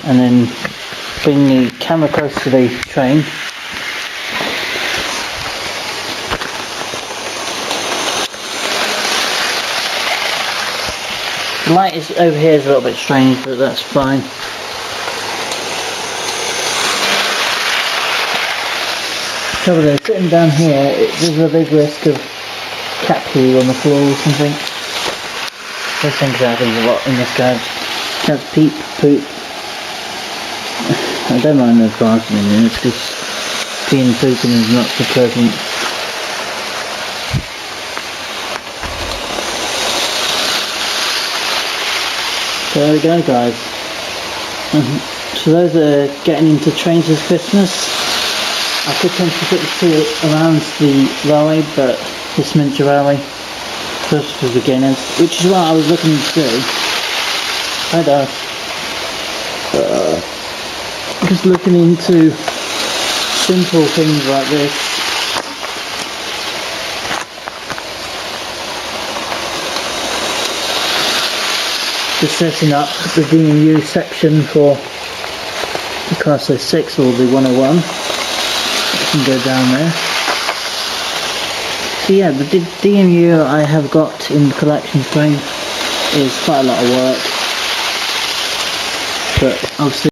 and then bring the camera close to the train. The light is over here is a little bit strange, but that's fine. Trouble is, sitting down here, there's a big risk of cat poo on the floor or something. Those things happens a lot in this garage. Cats peep, poop. I don't mind those barking in there, it's just peeing and pooping is not so pleasant. So there we go, guys. So those that are getting into trains this Christmas, I could potentially put the two around the railway, but this miniature railway just for beginners, which is what I was looking to do. I don't. Just looking into simple things like this. Just setting up the DMU section for the Class 06 or the 101. I can go down there. So yeah, the DMU I have got in the collection frame is quite a lot of work, but obviously